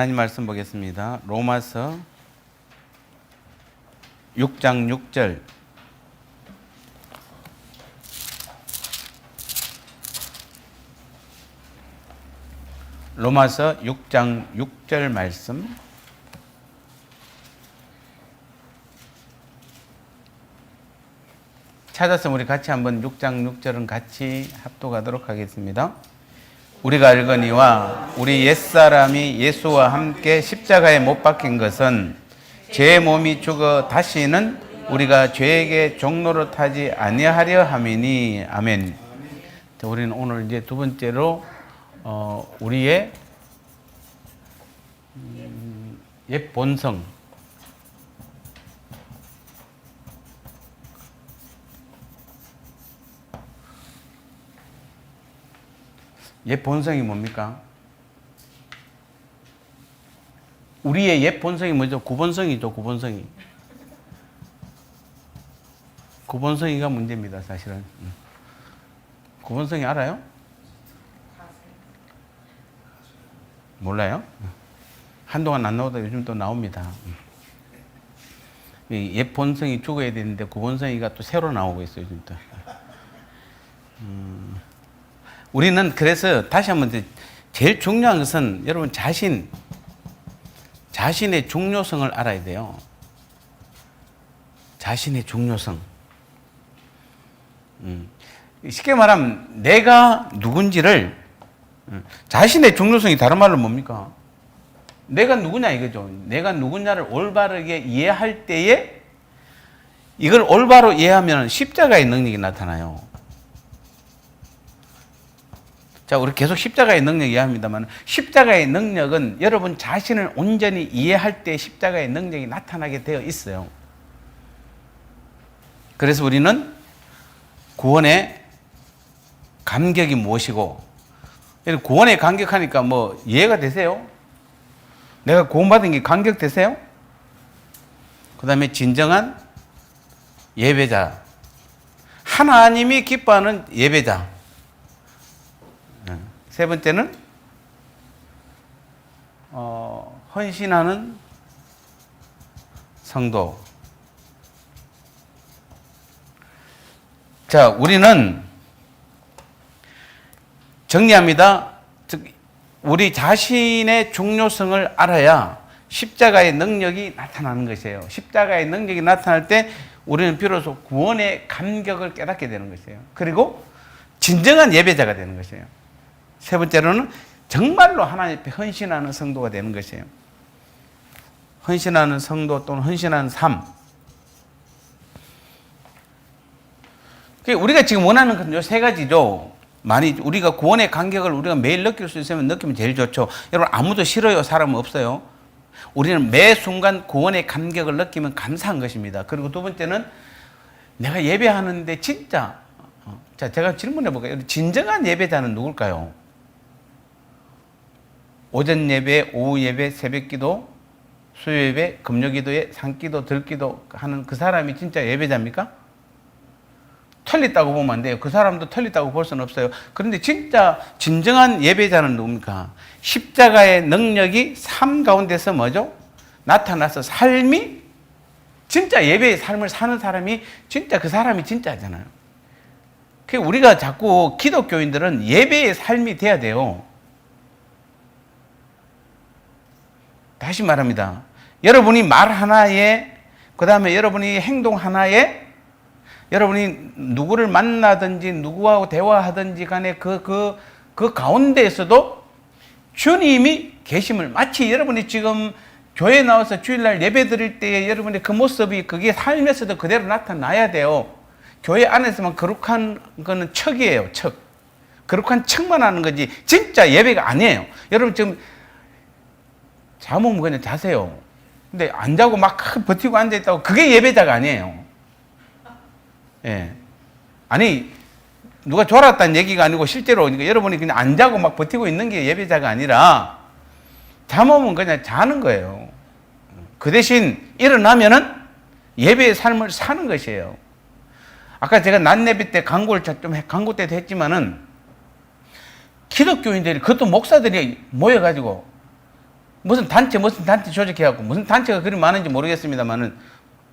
하나님 말씀 보겠습니다. 로마서 6장 6절. 로마서 6장 6절 말씀. 찾아서 우리 같이 한번 6장 6절은 같이 합독하도록 하겠습니다. 우리가 알거니와 우리 옛사람이 예수와 함께 십자가에 못 박힌 것은 죄의 몸이 죽어 다시는 우리가 죄에게 종로로 타지 아니하려 함이니. 아멘. 우리는 오늘 이제 두 번째로 우리의 옛 본성, 옛 본성이 뭡니까? 우리의 옛 본성이 뭐죠? 구본성이죠, 구본성이. 구본성이가 문제입니다, 사실은. 구본성이 알아요? 몰라요? 한동안 안 나오다 요즘 또 나옵니다. 옛 본성이 죽어야 되는데 구본성이가 또 새로 나오고 있어요, 요즘 또. 우리는 그래서 다시 한번 제일 중요한 것은 여러분 자신의 중요성을 알아야 돼요. 자신의 중요성. 쉽게 말하면 내가 누군지를, 자신의 중요성이 다른 말로 뭡니까? 내가 누구냐 이거죠. 내가 누구냐를 올바르게 이해할 때에 이걸 올바로 이해하면 십자가의 능력이 나타나요. 자, 우리 계속 십자가의 능력 이해합니다만, 십자가의 능력은 여러분 자신을 온전히 이해할 때 십자가의 능력이 나타나게 되어 있어요. 그래서 우리는 구원의 감격이 무엇이고, 구원에 감격하니까 뭐 이해가 되세요? 내가 구원받은 게 감격되세요? 그 다음에 진정한 예배자, 하나님이 기뻐하는 예배자. 세 번째는 헌신하는 성도. 자, 우리는 정리합니다. 즉, 우리 자신의 중요성을 알아야 십자가의 능력이 나타나는 것이에요. 십자가의 능력이 나타날 때 우리는 비로소 구원의 감격을 깨닫게 되는 것이에요. 그리고 진정한 예배자가 되는 것이에요. 세 번째로는 정말로 하나님 앞에 헌신하는 성도가 되는 것이에요. 헌신하는 성도 또는 헌신하는 삶. 우리가 지금 원하는 건 이 세 가지죠. 많이 우리가 구원의 감격을 우리가 매일 느낄 수 있으면 느끼면 제일 좋죠. 여러분, 아무도 싫어요 사람은 없어요. 우리는 매 순간 구원의 감격을 느끼면 감사한 것입니다. 그리고 두 번째는 내가 예배하는데 진짜, 자, 제가 질문해 볼까요? 진정한 예배자는 누굴까요? 오전 예배, 오후 예배, 새벽 기도, 수요 예배, 금요 기도에 산기도, 들기도 하는 그 사람이 진짜 예배자입니까? 틀렸다고 보면 안 돼요. 그 사람도 틀렸다고 볼 수는 없어요. 그런데 진짜 진정한 예배자는 누굽니까? 십자가의 능력이 삶 가운데서 뭐죠? 나타나서 삶이 진짜 예배의 삶을 사는 사람이 진짜 그 사람이 진짜잖아요. 우리가 자꾸 기독교인들은 예배의 삶이 돼야 돼요. 다시 말합니다. 여러분이 말 하나에, 그 다음에 여러분이 행동 하나에, 여러분이 누구를 만나든지 누구하고 대화하든지 간에 그 가운데에서도 주님이 계심을, 마치 여러분이 지금 교회에 나와서 주일날 예배 드릴 때에 여러분의 그 모습이 그게 삶에서도 그대로 나타나야 돼요. 교회 안에서만 거룩한 거는 척이에요, 척. 거룩한 척만 하는 거지 진짜 예배가 아니에요. 여러분 지금 잠오면 그냥 자세요. 근데 안 자고 막 버티고 앉아있다고 그게 예배자가 아니에요. 예. 아니, 누가 졸았다는 얘기가 아니고 실제로 여러분이 그냥 안 자고 막 버티고 있는 게 예배자가 아니라 잠오면 그냥 자는 거예요. 그 대신 일어나면은 예배의 삶을 사는 것이에요. 아까 제가 낮예배 때 광고 때도 했지만은 기독교인들이, 그것도 목사들이 모여가지고 무슨 단체 조직해갖고 무슨 단체가 그리 많은지 모르겠습니다만은,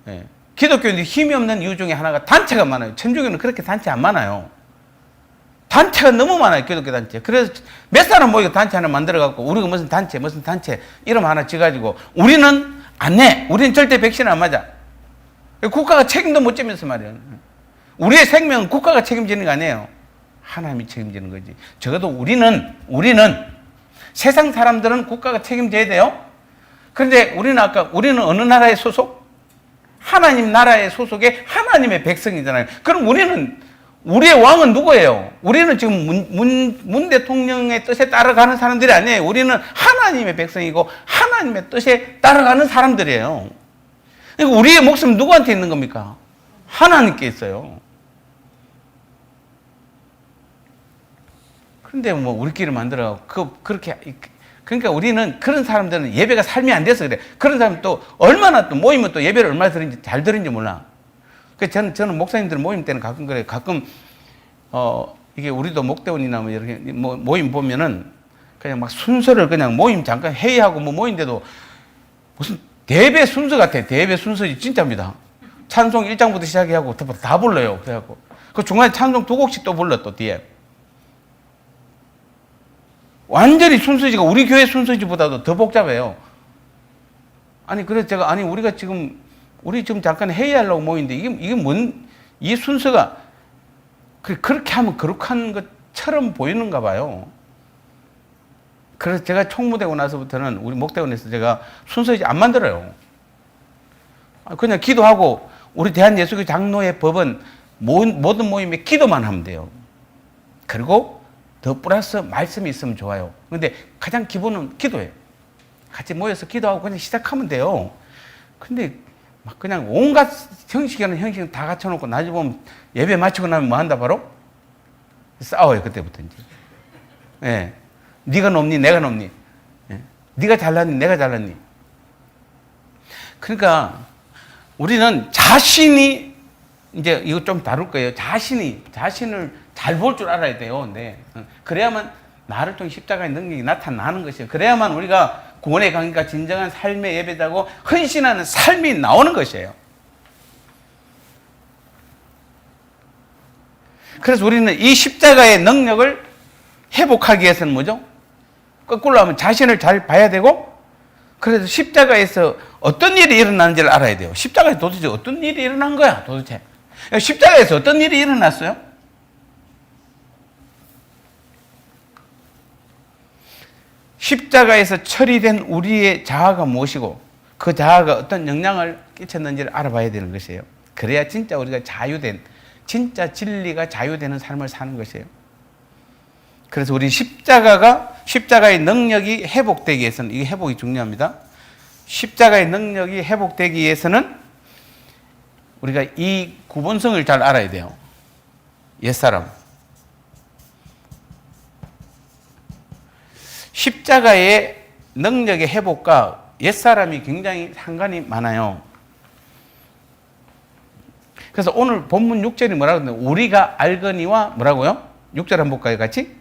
예. 기독교인들이 힘이 없는 이유 중에 하나가 단체가 많아요. 천주교는 그렇게 단체 안 많아요. 단체가 너무 많아요. 기독교 단체. 그래서 몇 사람 모이고 단체 하나 만들어갖고 우리가 무슨 단체 이름 하나 지가지고 우리는 안 내. 우리는 절대 백신 안 맞아. 국가가 책임도 못 지면서 말이에요. 우리의 생명은 국가가 책임지는 거 아니에요. 하나님이 책임지는 거지. 적어도 우리는 세상 사람들은 국가가 책임져야 돼요. 그런데 우리는 어느 나라의 소속? 하나님 나라의 소속의 하나님의 백성이잖아요. 그럼 우리의 왕은 누구예요? 우리는 지금 문 대통령의 뜻에 따라가는 사람들이 아니에요. 우리는 하나님의 백성이고 하나님의 뜻에 따라가는 사람들이에요. 그러니까 우리의 목숨은 누구한테 있는 겁니까? 하나님께 있어요. 그런데 뭐 우리끼리 만들어 그렇게, 그러니까 우리는 그런 사람들은 예배가 삶이 안 돼서 그래. 그런 사람 또 얼마나 또 모이면 또 예배를 얼마나 들은지 잘 들은지 몰라. 그래서 저는 목사님들 모임 때는 가끔 그래요. 가끔 이게 우리도 목대원이나 뭐 이렇게 모임 보면은 그냥 막 순서를 그냥 모임 잠깐 회의하고 뭐 모임인데도 무슨 대배 순서 같아. 대배 순서지 진짜입니다. 찬송 1장부터 시작해하고 다 불러요. 그래갖고 그 중간에 찬송 2곡씩 또 불러 또 뒤에. 완전히 순서지가 우리 교회 순서지보다도 더 복잡해요. 아니 그래서 제가 우리 지금 잠깐 회의하려고 모이는데 이 순서가 그렇게 하면 거룩한 것처럼 보이는가 봐요. 그래서 제가 총무되고 나서부터는 우리 목대원에서 제가 순서지 안 만들어요. 그냥 기도하고 우리 대한예수교 장로의 법은 모든 모임에 기도만 하면 돼요. 그리고 더 플러스 말씀이 있으면 좋아요. 근데 가장 기본은 기도예요. 같이 모여서 기도하고 그냥 시작하면 돼요. 근데 막 그냥 온갖 형식이라는 형식 다 갖춰놓고 나중에 보면 예배 마치고 나면 뭐 한다 바로? 싸워요. 그때부터 이제. 예. 네가 높니 내가 높니? 예. 네가 잘났니 내가 잘났니? 그러니까 우리는 자신이 이제 이거 좀 다룰 거예요. 자신을 잘 볼 줄 알아야 돼요. 네. 그래야만 나를 통해 십자가의 능력이 나타나는 것이에요. 그래야만 우리가 구원의 강의가 진정한 삶의 예배자고 헌신하는 삶이 나오는 것이에요. 그래서 우리는 이 십자가의 능력을 회복하기 위해서는 뭐죠? 거꾸로 하면 자신을 잘 봐야 되고, 그래서 십자가에서 어떤 일이 일어나는지를 알아야 돼요. 십자가에서 도대체 어떤 일이 일어난 거야, 도대체. 십자가에서 어떤 일이 일어났어요? 십자가에서 처리된 우리의 자아가 무엇이고 그 자아가 어떤 영향을 끼쳤는지를 알아봐야 되는 것이에요. 그래야 진짜 우리가 진짜 진리가 자유되는 삶을 사는 것이에요. 그래서 우리 십자가의 능력이 회복되기 위해서는, 이게 회복이 중요합니다. 십자가의 능력이 회복되기 위해서는 우리가 이 구본성을 잘 알아야 돼요. 옛사람. 십자가의 능력의 회복과 옛사람이 굉장히 상관이 많아요. 그래서 오늘 본문 6절이 뭐라고 하는데, 우리가 알거니와 뭐라고요? 6절 한번 볼까요, 같이?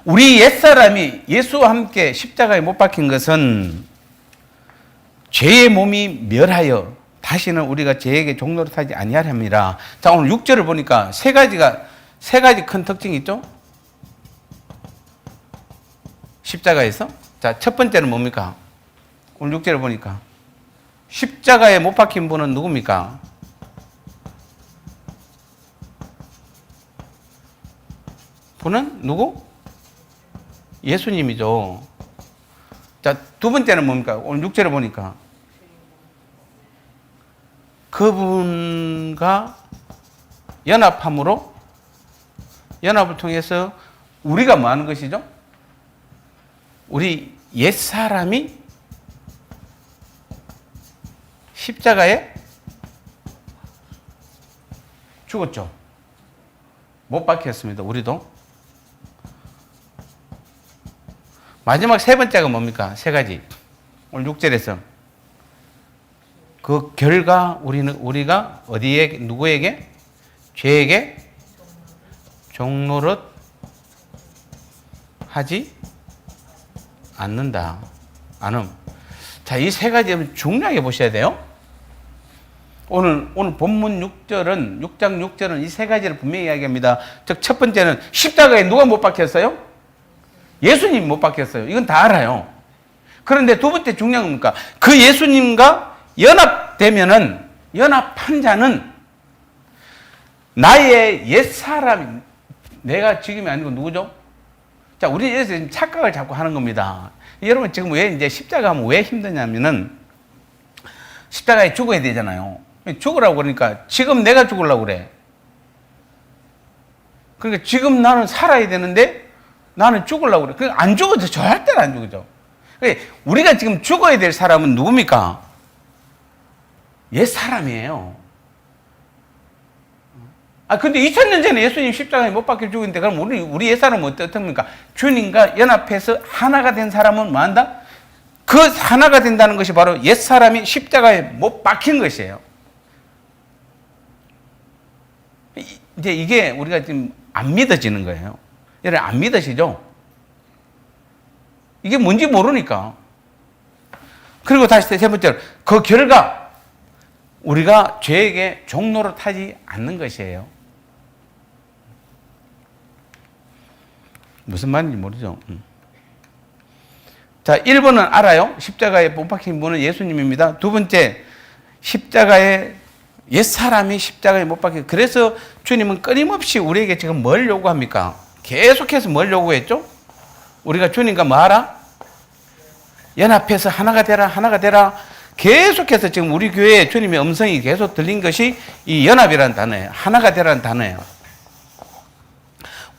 우리 옛사람이 예수와 함께 십자가에 못 박힌 것은 죄의 몸이 멸하여 다시는 우리가 죄에게 종노릇 하지 아니하려 함이라. 자, 오늘 6절을 보니까 세 가지 큰 특징이 있죠? 십자가에서. 자, 첫 번째는 뭡니까? 오늘 6절을 보니까 십자가에 못 박힌 분은 누굽니까? 분은 누구? 예수님이죠. 자, 두 번째는 뭡니까? 오늘 6절을 보니까 그분과 연합함으로, 연합을 통해서 우리가 뭐 하는 것이죠? 우리 옛사람이 십자가에 죽었죠. 못 박혔습니다. 우리도. 마지막 세 번째가 뭡니까? 세 가지. 오늘 6절에서 그 결과 우리가 어디에, 누구에게? 죄에게 종노릇 하지 않는다. 안음. 자, 이 세 가지 중요하게 보셔야 돼요. 오늘 본문 6절은, 6장 6절은 이 세 가지를 분명히 이야기합니다. 즉, 첫 번째는 십자가에 누가 못 박혔어요? 예수님이 못 박혔어요. 이건 다 알아요. 그런데 두 번째 중요한 겁니까? 그 예수님과 연합되면은, 연합한 자는 나의 옛사람, 내가 지금이 아니고 누구죠? 자, 우리 여기서 지금 착각을 자꾸 하는 겁니다. 여러분, 지금 왜 이제 십자가 하면 왜 힘드냐면은, 십자가에 죽어야 되잖아요. 죽으라고 그러니까 지금 내가 죽으려고 그래. 그러니까 지금 나는 살아야 되는데 나는 죽으려고 그래. 그러니까 안 죽어도 절대로 안 죽어져. 그러니까 우리가 지금 죽어야 될 사람은 누굽니까? 옛 사람이에요. 근데 2000년 전에 예수님 십자가에 못 박혀 죽었는데 그럼 우리 옛 사람은 어떻습니까? 주님과 연합해서 하나가 된 사람은 뭐 한다? 그 하나가 된다는 것이 바로 옛 사람이 십자가에 못 박힌 것이에요. 이제 이게 우리가 지금 안 믿어지는 거예요. 여러분 안 믿으시죠? 이게 뭔지 모르니까. 그리고 다시 세 번째로 그 결과 우리가 죄에게 종로로 타지 않는 것이에요. 무슨 말인지 모르죠? 자, 1번은 알아요. 십자가에 못 박힌 분은 예수님입니다. 두 번째, 십자가에 옛사람이 십자가에 못 박혀. 그래서 주님은 끊임없이 우리에게 지금 뭘 요구합니까? 계속해서 뭘 요구했죠? 우리가 주님과 뭐 하라? 연합해서 하나가 되라, 하나가 되라. 계속해서 지금 우리 교회에 주님의 음성이 계속 들린 것이 이 연합이라는 단어예요. 하나가 되라는 단어예요.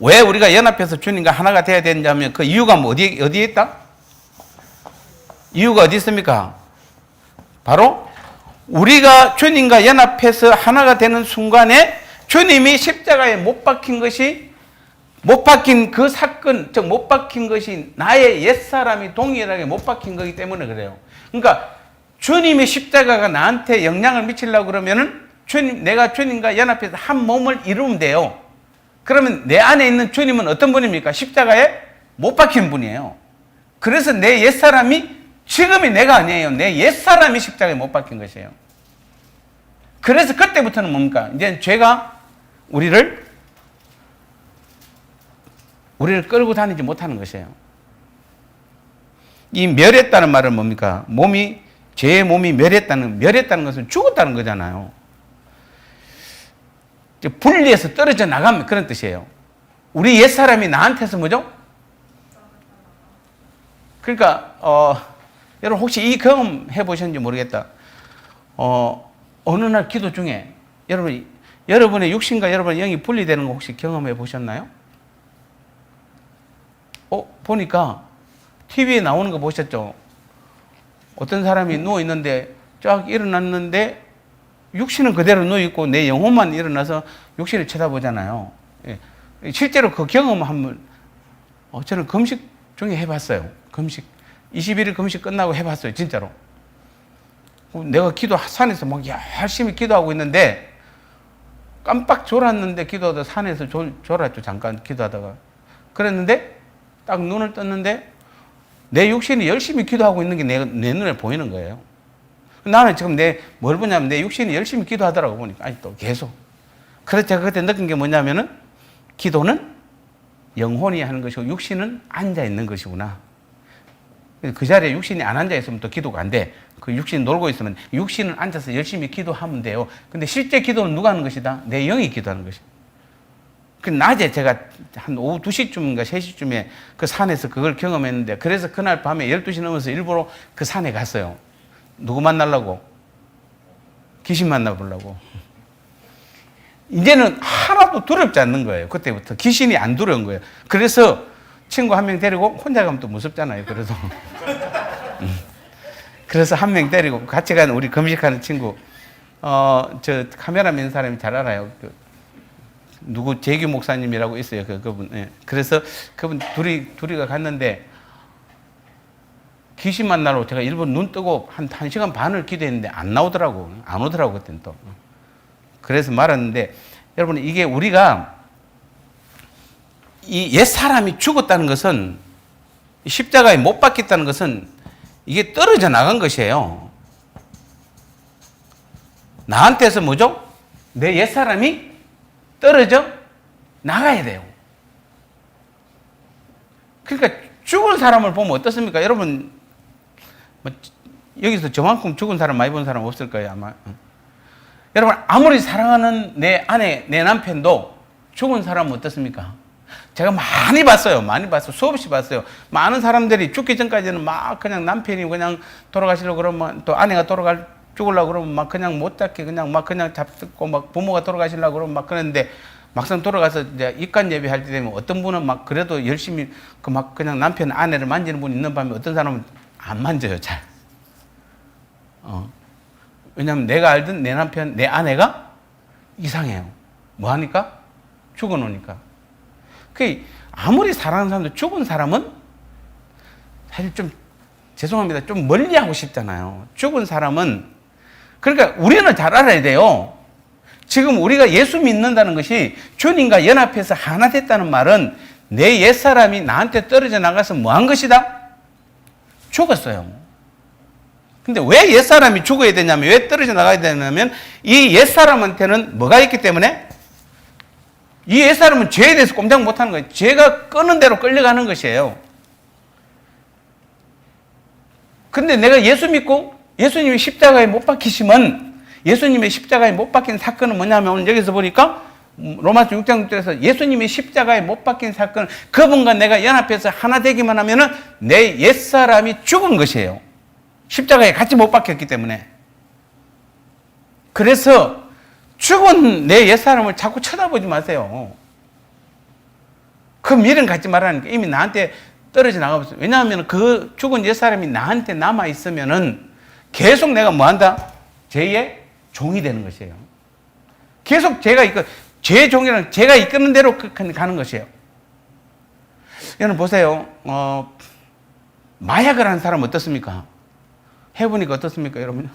왜 우리가 연합해서 주님과 하나가 되어야 되느냐면 그 이유가 뭐 어디에 있다? 이유가 어디 있습니까? 바로 우리가 주님과 연합해서 하나가 되는 순간에 주님이 십자가에 못 박힌 것이 못 박힌 그 사건, 즉 못 박힌 것이 나의 옛사람이 동일하게 못 박힌 거기 때문에 그래요. 그러니까 주님의 십자가가 나한테 영향을 미치려고 그러면은 내가 주님과 연합해서 한 몸을 이루면 돼요. 그러면 내 안에 있는 주님은 어떤 분입니까? 십자가에 못 박힌 분이에요. 그래서 내 옛사람이 지금이 내가 아니에요. 내 옛사람이 십자가에 못 박힌 것이에요. 그래서 그때부터는 뭡니까? 이제 죄가 우리를 끌고 다니지 못하는 것이에요. 이 멸했다는 말은 뭡니까? 죄의 몸이 멸했다는 것은 죽었다는 거잖아요. 분리해서 떨어져 나가면 그런 뜻이에요. 우리 옛사람이 나한테서 뭐죠? 그러니까, 여러분 혹시 이 경험 해보셨는지 모르겠다. 어느 날 기도 중에 여러분의 육신과 여러분의 영이 분리되는 거 혹시 경험해 보셨나요? 보니까 TV에 나오는 거 보셨죠? 어떤 사람이 누워있는데 쫙 일어났는데 육신은 그대로 누워있고 내 영혼만 일어나서 육신을 쳐다보잖아요. 예. 실제로 그 경험 한번 저는 금식 중에 해봤어요. 금식 21일 금식 끝나고 해봤어요. 진짜로. 내가 산에서 막 열심히 기도하고 있는데 깜빡 졸았는데 기도하다 산에서 졸았죠. 잠깐 기도하다가. 그랬는데 딱 눈을 떴는데 내 육신이 열심히 기도하고 있는 게 내 눈에 보이는 거예요. 나는 지금 뭘 보냐면 내 육신이 열심히 기도하더라고 보니까. 또 계속. 그래서 제가 그때 느낀 게 뭐냐면은 기도는 영혼이 하는 것이고 육신은 앉아 있는 것이구나. 그 자리에 육신이 안 앉아 있으면 또 기도가 안 돼. 그 육신이 놀고 있으면 육신은 앉아서 열심히 기도하면 돼요. 근데 실제 기도는 누가 하는 것이다? 내 영이 기도하는 것이다. 그 낮에 제가 한 오후 2시쯤인가 3시쯤에 그 산에서 그걸 경험했는데 그래서 그날 밤에 12시 넘어서 일부러 그 산에 갔어요. 누구 만나려고? 귀신 만나보려고. 이제는 하나도 두렵지 않는 거예요. 그때부터 귀신이 안 두려운 거예요. 그래서 친구 한 명 데리고 혼자 가면 또 무섭잖아요. 그래서 한 명 데리고 같이 가는 우리 금식하는 친구, 저 카메라맨 사람이 잘 알아요. 누구 재규 목사님이라고 있어요. 그분. 예. 그래서 그분 둘이가 갔는데 귀신 만나러 제가 일부러 눈 뜨고 한 1시간 반을 기도했는데 안 나오더라고. 안 오더라고 그때는 또. 그래서 말았는데 여러분 이게 우리가 이 옛사람이 죽었다는 것은 십자가에 못 박혔다는 것은 이게 떨어져 나간 것이에요. 나한테서 뭐죠? 내 옛사람이 떨어져 나가야 돼요. 그러니까 죽은 사람을 보면 어떻습니까? 여러분, 여기서 저만큼 죽은 사람 많이 본 사람 없을 거예요, 아마. 여러분, 아무리 사랑하는 내 아내, 내 남편도 죽은 사람은 어떻습니까? 제가 많이 봤어요. 많이 봤어요. 수없이 봤어요. 많은 사람들이 죽기 전까지는 막 그냥 남편이 그냥 돌아가시려고 그러면, 또 아내가 죽으려고 그러면 막 그냥 못잡게 그냥 막 그냥 잡고, 막 부모가 돌아가시려고 그러면 막 그러는데, 막상 돌아가서 이제 입관 예배할 때 되면 어떤 분은 막 그래도 열심히 그 막 그냥 남편 아내를 만지는 분이 있는 반면 어떤 사람은 안 만져요, 잘. 왜냐면 내가 알던 내 남편, 내 아내가 이상해요. 뭐 하니까? 죽어 놓으니까. 그 아무리 사랑하는 사람도 죽은 사람은 사실 좀 죄송합니다. 좀 멀리 하고 싶잖아요. 죽은 사람은. 그러니까 우리는 잘 알아야 돼요. 지금 우리가 예수 믿는다는 것이 주님과 연합해서 하나 됐다는 말은 내 옛사람이 나한테 떨어져 나가서 뭐 한 것이다? 죽었어요. 근데 왜 옛사람이 죽어야 되냐면, 왜 떨어져 나가야 되냐면, 이 옛사람한테는 뭐가 있기 때문에? 이 옛사람은 죄에 대해서 꼼짝 못하는 거예요. 죄가 끄는 대로 끌려가는 것이에요. 근데 내가 예수 믿고 예수님이 십자가에 못 박히시면, 예수님의 십자가에 못 박힌 사건은 뭐냐면, 오늘 여기서 보니까 로마서 6장 6절에서 예수님이 십자가에 못 박힌 사건, 그분과 내가 연합해서 하나 되기만 하면은 내 옛사람이 죽은 것이에요. 십자가에 같이 못 박혔기 때문에. 그래서 죽은 내 옛사람을 자꾸 쳐다보지 마세요. 그 미련 갖지 말라니까. 이미 나한테 떨어져 나가버렸어요. 왜냐하면 그 죽은 옛사람이 나한테 남아있으면은 계속 내가 뭐 한다? 죄의 종이 되는 것이에요. 계속 죄의 종이라는 제가 이끄는 대로 가는 것이에요. 여러분 보세요. 마약을 한 사람 어떻습니까? 해보니까 어떻습니까, 여러분?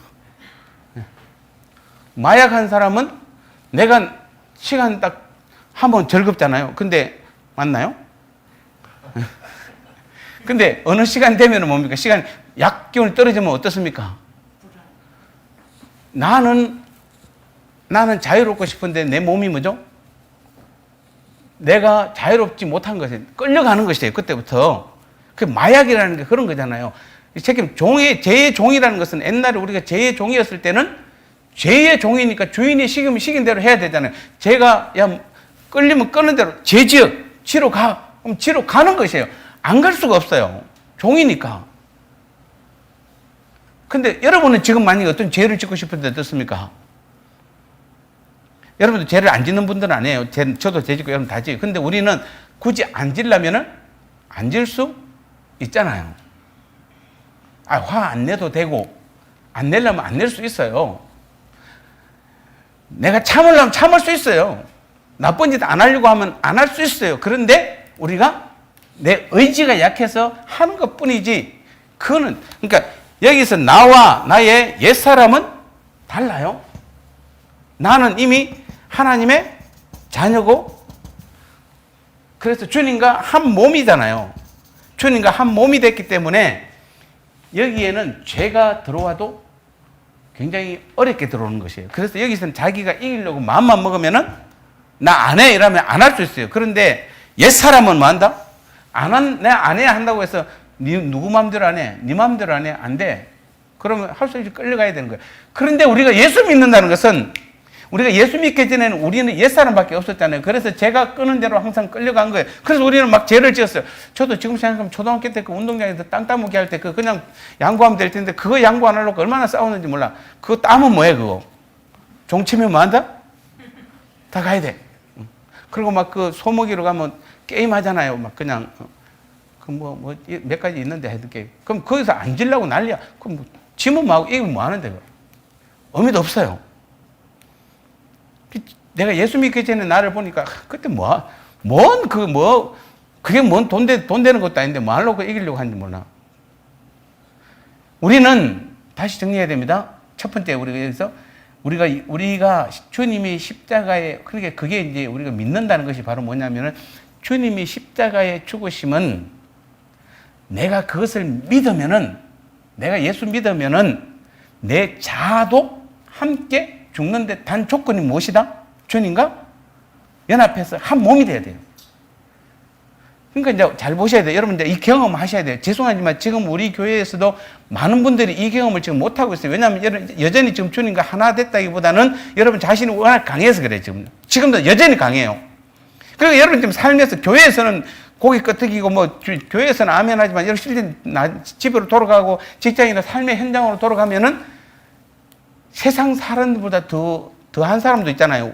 마약한 사람은 내가 시간 딱 한 번 즐겁잖아요. 근데 맞나요? 근데 어느 시간 되면 뭡니까? 시간 약기운이 떨어지면 어떻습니까? 나는 자유롭고 싶은데 내 몸이 뭐죠? 내가 자유롭지 못한 것에 끌려가는 것이에요. 그때부터. 그 마약이라는 게 그런 거잖아요. 죄의 종이라는 것은 옛날에 우리가 죄의 종이었을 때는 죄의 종이니까 주인이 시키면 시킨 대로 해야 되잖아요. 죄가 끌리면 끄는 대로 죄지어 지로 가. 그럼 지로 가는 것이에요. 안 갈 수가 없어요. 종이니까. 근데 여러분은 지금 만약에 어떤 죄를 짓고 싶은데 어떻습니까? 여러분도 죄를 안 짓는 분들은 아니에요. 저도 죄 짓고 여러분 다 지어요. 근데 우리는 굳이 안 지려면은 안 질 수 있잖아요. 화 안 내도 되고, 안 내려면 안 낼 수 있어요. 내가 참으려면 참을 수 있어요. 나쁜 짓 안 하려고 하면 안 할 수 있어요. 그런데 우리가 내 의지가 약해서 하는 것 뿐이지, 그러니까 여기서 나와 나의 옛사람은 달라요. 나는 이미 하나님의 자녀고, 그래서 주님과 한 몸이잖아요. 주님과 한 몸이 됐기 때문에 여기에는 죄가 들어와도 굉장히 어렵게 들어오는 것이에요. 그래서 여기서는 자기가 이기려고 마음만 먹으면은 나 안 해 이러면 안 할 수 있어요. 그런데 옛사람은 뭐 한다? 내가 안 해야 한다고 해서 누구 마음대로 안 해? 네 마음대로 안 해? 안 돼. 그러면 할 수 없이 끌려가야 되는 거예요. 그런데 우리가 예수 믿는다는 것은, 우리가 예수 믿기 전에는 우리는 옛사람밖에 없었잖아요. 그래서 제가 끄는 대로 항상 끌려간 거예요. 그래서 우리는 막 죄를 지었어요. 저도 지금 생각하면 초등학교 때 그 운동장에서 땅 따먹기 할 때 그냥 양보하면 될 텐데, 그거 양보 안 하려고 얼마나 싸우는지 몰라. 그거 따면 뭐해, 그거? 종치면 뭐 한다? 다 가야 돼. 그리고 막 그 소먹이로 가면 게임 하잖아요. 막 그냥, 몇 가지 있는데 하여튼 게임. 그럼 거기서 안 지려고 난리야. 그럼 지면 뭐하고 이기면 뭐 하는데, 의미도 없어요. 내가 예수 믿기 전에 나를 보니까 그때 그게 뭔 돈 되는 것도 아닌데 뭐 하려고 이기려고 하는지 몰라. 우리는 다시 정리해야 됩니다. 첫 번째 우리가 주님이 십자가에, 그러니까 그게 이제 우리가 믿는다는 것이 바로 뭐냐면은, 주님이 십자가에 죽으심은 내가 그것을 믿으면은, 내가 예수 믿으면은 내 자아도 함께 죽는데 단 조건이 무엇이다? 주님과 연합해서 한 몸이 돼야 돼요. 그러니까 이제 잘 보셔야 돼요. 여러분, 이제 이 경험 하셔야 돼요. 죄송하지만 지금 우리 교회에서도 많은 분들이 이 경험을 지금 못하고 있어요. 왜냐하면 여전히 지금 주님과 하나 됐다기보다는 여러분 자신이 워낙 강해서 그래요. 지금도 여전히 강해요. 그리고 여러분 지금 삶에서, 교회에서는 고기 끄덕이고 뭐 교회에서는 아멘 하지만 여러분 실제 집으로 돌아가고 직장이나 삶의 현장으로 돌아가면은 세상 사람들보다 더한 사람도 있잖아요.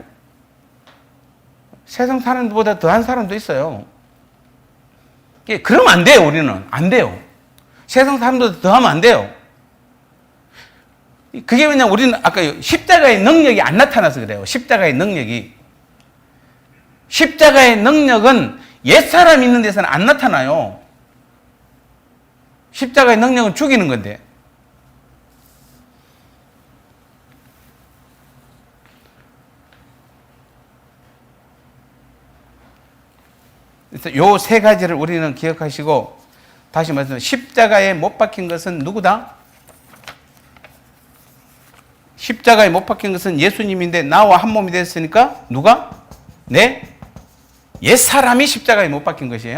세상 사람들보다 더한 사람도 있어요. 그러면 안 돼요. 우리는 안 돼요. 세상 사람들보다 더하면 안 돼요. 그게 왜냐면 우리는 아까 십자가의 능력이 안 나타나서 그래요. 십자가의 능력이. 십자가의 능력은 옛사람 있는 데서는 안 나타나요. 십자가의 능력은 죽이는 건데. 그래서 요 세 가지를 우리는 기억하시고, 다시 말해서 십자가에 못 박힌 것은 누구다? 십자가에 못 박힌 것은 예수님인데 나와 한 몸이 됐으니까 누가? 내 옛사람이 십자가에 못 박힌 것이에요.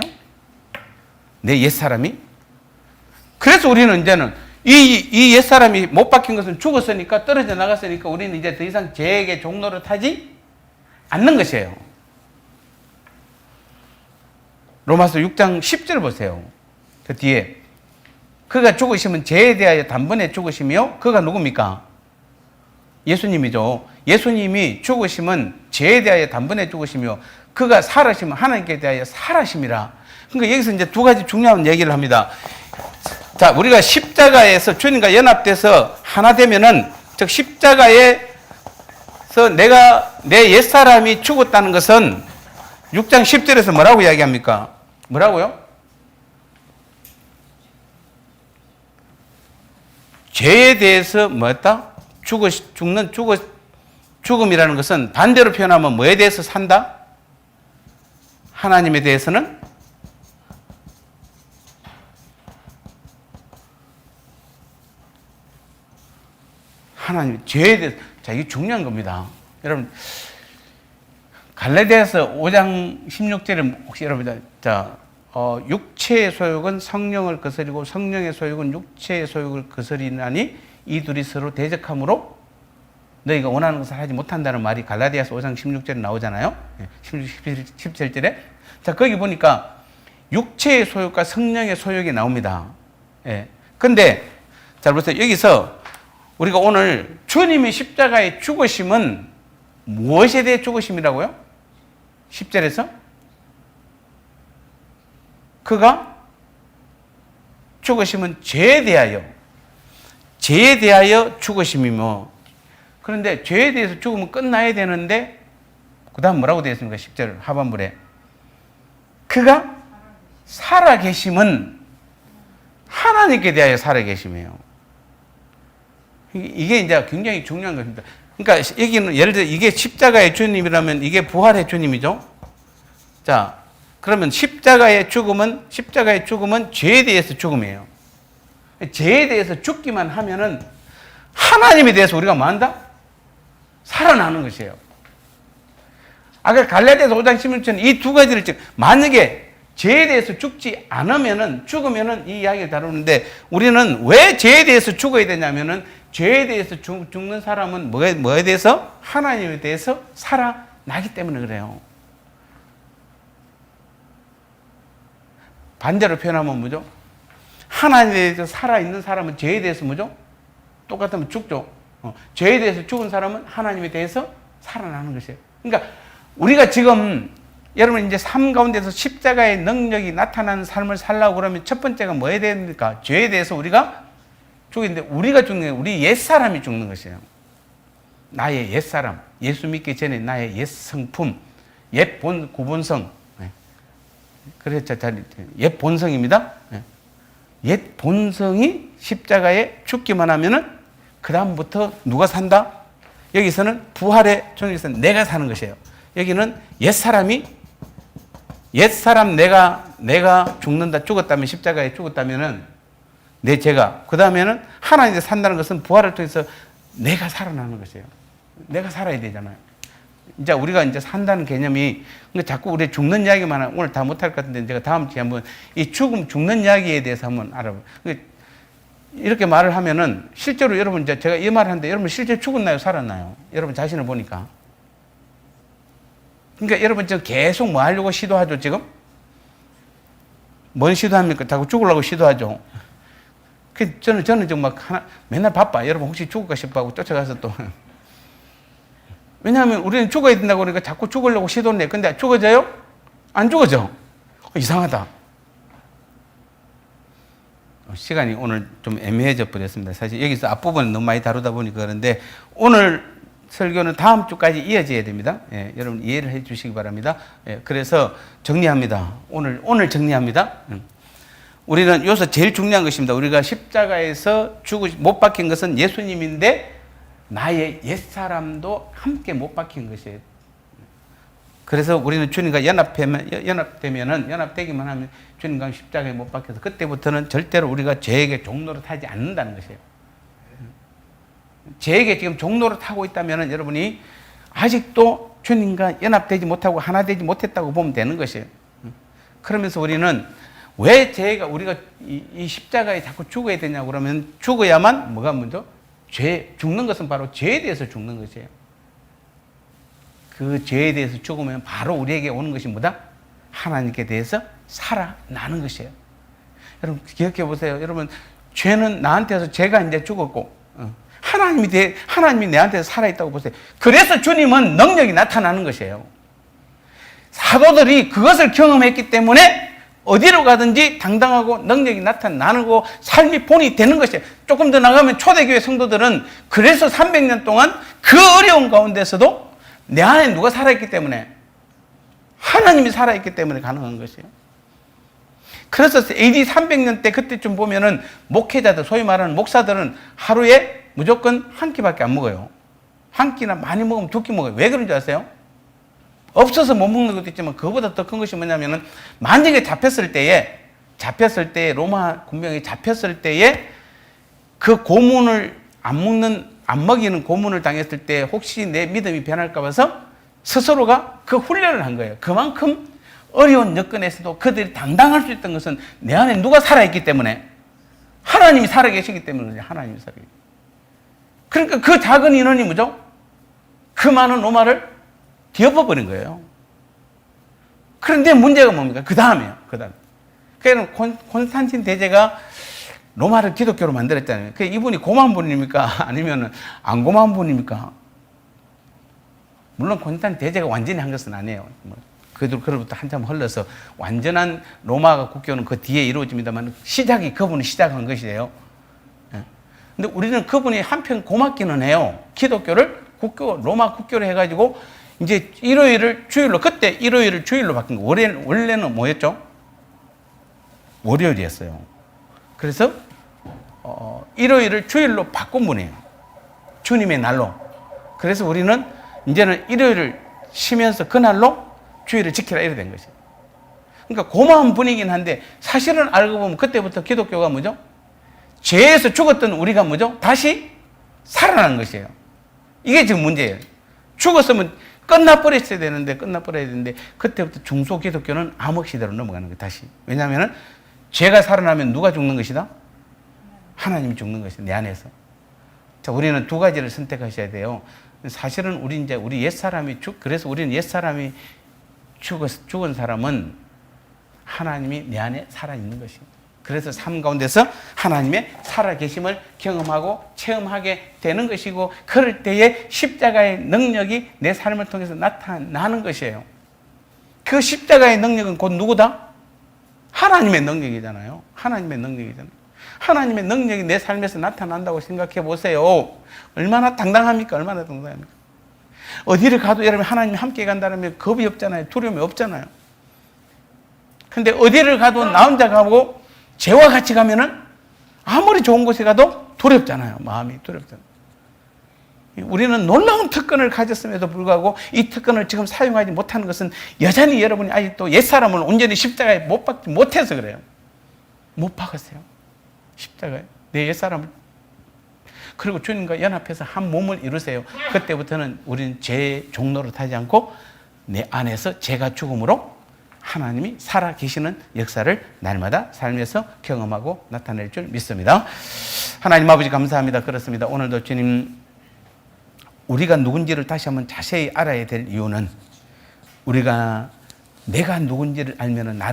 내 옛사람이. 그래서 우리는 이제는 이 옛사람이 못 박힌 것은 죽었으니까, 떨어져 나갔으니까 우리는 이제 더 이상 죄의 종로를 타지 않는 것이에요. 로마서 6장 10절 보세요. 그 뒤에 그가 죽으시면 죄에 대하여 단번에 죽으시며, 그가 누굽니까? 예수님이죠. 예수님이 죽으시면 죄에 대하여 단번에 죽으시며, 그가 살아시면 하나님께 대하여 살아심이라. 그러니까 여기서 이제 두 가지 중요한 얘기를 합니다. 자, 우리가 십자가에서 주님과 연합돼서 하나 되면은, 즉 십자가에서 내 옛사람이 죽었다는 것은 6장 10절에서 뭐라고 이야기합니까? 뭐라고요? 죄에 대해서 뭐였다? 죽음이라는 것은 반대로 표현하면 뭐에 대해서 산다? 하나님에 대해서는 하나님, 죄에 대해서. 자, 이게 중요한 겁니다. 여러분, 갈라디아서 5장 16절에 혹시 여러분, 육체의 소욕은 성령을 거스리고 성령의 소욕은 육체의 소욕을 거스리나니 이 둘이 서로 대적함으로 너희가 원하는 것을 하지 못한다는 말이 갈라디아서 5장 16절에 나오잖아요. 17절에. 자, 거기 보니까 육체의 소욕과 성령의 소욕이 나옵니다. 예. 근데 잘 보세요. 여기서 우리가 오늘 주님이 십자가에 죽으심은 무엇에 대해 죽으심이라고요? 10절에서 그가 죽으심은 죄에 대하여 죽으심이며, 그런데 죄에 대해서 죽으면 끝나야 되는데 그 다음 뭐라고 되어 있습니까? 10절 하반부에 그가 살아계심은 하나님께 대하여 살아계심이에요. 이게 이제 굉장히 중요한 것입니다. 그러니까 여기는 예를 들어 이게 십자가의 주님이라면 이게 부활의 주님이죠. 자, 그러면 십자가의 죽음은 죄에 대해서 죽음이에요. 죄에 대해서 죽기만 하면은 하나님에 대해서 우리가 뭐 한다? 살아나는 것이에요. 아까 갈라디아서 5장 16절 이 두 가지를 만약에 죄에 대해서 죽으면은 이 이야기를 다루는데, 우리는 왜 죄에 대해서 죽어야 되냐면은 죄에 대해서 죽는 사람은 뭐에 대해서? 하나님에 대해서 살아나기 때문에 그래요. 반대로 표현하면 뭐죠? 하나님에 대해서 살아있는 사람은 죄에 대해서 뭐죠? 똑같으면 죽죠. 죄에 대해서 죽은 사람은 하나님에 대해서 살아나는 것이에요. 그러니까 우리가 지금 여러분 이제 삶 가운데서 십자가의 능력이 나타나는 삶을 살려고 그러면 첫 번째가 뭐에 됩니까? 죄에 대해서 우리가 죽이는데, 우리가 죽는 게 우리 옛사람이 죽는 것이에요. 나의 옛사람, 예수 믿기 전에 나의 옛 성품, 옛 구본성. 그래서 옛 본성입니다. 옛 본성이 십자가에 죽기만 하면은 그 다음부터 누가 산다? 여기서는 부활의 존재에서 내가 사는 것이에요. 여기는 옛사람이 옛사람 내가 죽었다면 십자가에 죽었다면은 내 죄가 그 다음에는 하나님께 산다는 것은 부활을 통해서 내가 살아나는 것이에요. 내가 살아야 되잖아요. 이제 우리가 이제 산다는 개념이 자꾸 우리 죽는 이야기만 하면 오늘 다 못할 것 같은데 제가 다음 주에 한번 이 죽는 이야기에 대해서 한번 알아봐요. 이렇게 말을 하면은 실제로 여러분 이제 제가 이 말을 하는데 여러분 실제 죽었나요? 살았나요? 여러분 자신을 보니까. 그러니까 여러분 지금 계속 뭐 하려고 시도하죠, 지금? 뭔 시도합니까? 자꾸 죽으려고 시도하죠. 저는 지금 막 맨날 바빠. 여러분 혹시 죽을까 싶어하고 쫓아가서 또. 왜냐하면 우리는 죽어야 된다고 그러니까 자꾸 죽으려고 시도를 해. 근데 죽어져요? 안 죽어져. 이상하다. 시간이 오늘 좀 애매해져 버렸습니다. 사실 여기서 앞부분은 너무 많이 다루다 보니까 그런데 오늘 설교는 다음 주까지 이어져야 됩니다. 예, 여러분 이해를 해 주시기 바랍니다. 예, 그래서 정리합니다. 오늘 정리합니다. 우리는 여기서 제일 중요한 것입니다. 우리가 십자가에서 못 박힌 것은 예수님인데 나의 옛사람도 함께 못 박힌 것이에요. 그래서 우리는 주님과 연합되기만 하면 주님과 십자가에 못 박혀서 그때부터는 절대로 우리가 죄에게 종노릇 하지 않는다는 것이에요. 죄에게 지금 종노릇 하고 있다면 여러분이 아직도 주님과 연합되지 못하고 하나 되지 못했다고 보면 되는 것이에요. 그러면서 우리는 왜 우리가 이 십자가에 자꾸 죽어야 되냐고 그러면 죽어야만 뭐가 먼저? 죽는 것은 바로 죄에 대해서 죽는 것이에요. 그 죄에 대해서 죽으면 바로 우리에게 오는 것이 뭐다? 하나님께 대해서 살아나는 것이에요. 여러분 기억해 보세요. 여러분 죄는 나한테서 죄가 이제 죽었고 하나님이 내한테서 살아있다고 보세요. 그래서 주님은 능력이 나타나는 것이에요. 사도들이 그것을 경험했기 때문에 어디로 가든지 당당하고 능력이 나타나고 삶이 본이 되는 것이에요. 조금 더 나가면 초대교회 성도들은 그래서 300년 동안 그 어려운 가운데서도 내 안에 누가 살아있기 때문에 하나님이 살아있기 때문에 가능한 것이에요. 그래서 AD 300년 때 그때쯤 보면은 목회자들 소위 말하는 목사들은 하루에 무조건 한 끼밖에 안 먹어요. 한 끼나 많이 먹으면 2끼 먹어요. 왜 그런 줄 아세요? 없어서 못 먹는 것도 있지만 그거보다 더 큰 것이 뭐냐면은 만약에 잡혔을 때에 로마 군병이 잡혔을 때에 그 고문을 안 먹이는 고문을 당했을 때 혹시 내 믿음이 변할까 봐서 스스로가 그 훈련을 한 거예요. 그만큼 어려운 여건에서도 그들이 당당할 수 있던 것은 내 안에 누가 살아있기 때문에 하나님이 살아계시기 때문에 하나님이 살아계시기. 그러니까 그 작은 인원이 뭐죠? 그 많은 로마를 뒤엎어버린 거예요. 그런데 문제가 뭡니까? 그 다음에요. 그러니까 콘스탄틴 대제가 로마를 기독교로 만들었잖아요. 그 이분이 고마운 분입니까? 아니면 안 고마운 분입니까? 물론 콘스탄틴 대제가 완전히 한 것은 아니에요. 그로부터 한참 흘러서 완전한 로마 국교는 그 뒤에 이루어집니다만 그분이 시작한 것이에요. 근데 우리는 그분이 한편 고맙기는 해요. 기독교를 로마 국교로 해가지고 이제 일요일을 주일로, 그때 일요일을 주일로 바뀐 거. 원래는 뭐였죠? 월요일이었어요. 그래서 일요일을 주일로 바꾼 분이에요. 주님의 날로. 그래서 우리는 이제는 일요일을 쉬면서 그날로 주일을 지키라 이래 된 것이에요. 그러니까 고마운 분이긴 한데 사실은 알고 보면 그때부터 기독교가 뭐죠? 죄에서 죽었던 우리가 뭐죠? 다시 살아나는 것이에요. 이게 지금 문제예요. 죽었으면 끝나버렸어야 되는데 그때부터 중소 기독교는 암흑 시대로 넘어가는 거예요. 다시. 왜냐하면 죄가 살아나면 누가 죽는 것이다? 하나님이 죽는 것이다. 내 안에서. 자, 우리는 두 가지를 선택하셔야 돼요. 사실은 우리 옛사람이 그래서 우리는 옛사람이 죽은 사람은 하나님이 내 안에 살아있는 것입니다. 그래서 삶 가운데서 하나님의 살아계심을 경험하고 체험하게 되는 것이고 그럴 때에 십자가의 능력이 내 삶을 통해서 나타나는 것이에요. 그 십자가의 능력은 곧 누구다? 하나님의 능력이잖아요. 하나님의 능력이 내 삶에서 나타난다고 생각해 보세요. 얼마나 당당합니까? 어디를 가도 여러분 하나님이 함께 간다면 겁이 없잖아요. 두려움이 없잖아요. 근데 어디를 가도 나 혼자 가고 죄와 같이 가면은 아무리 좋은 곳에 가도 두렵잖아요. 마음이 두렵잖아요. 우리는 놀라운 특권을 가졌음에도 불구하고 이 특권을 지금 사용하지 못하는 것은 여전히 여러분이 아직도 옛사람을 온전히 십자가에 못 박지 못해서 그래요. 못 박았어요. 십자가에. 내 옛사람을. 그리고 주님과 연합해서 한 몸을 이루세요. 그때부터는 우리는 죄 종로로 타지 않고 내 안에서 죄가 죽음으로 하나님이 살아 계시는 역사를 날마다 삶에서 경험하고 나타낼 줄 믿습니다. 하나님 아버지 감사합니다. 그렇습니다. 오늘도 주님 우리가 누군지를 다시 한번 자세히 알아야 될 이유는 우리가 내가 누군지를 알면은 나를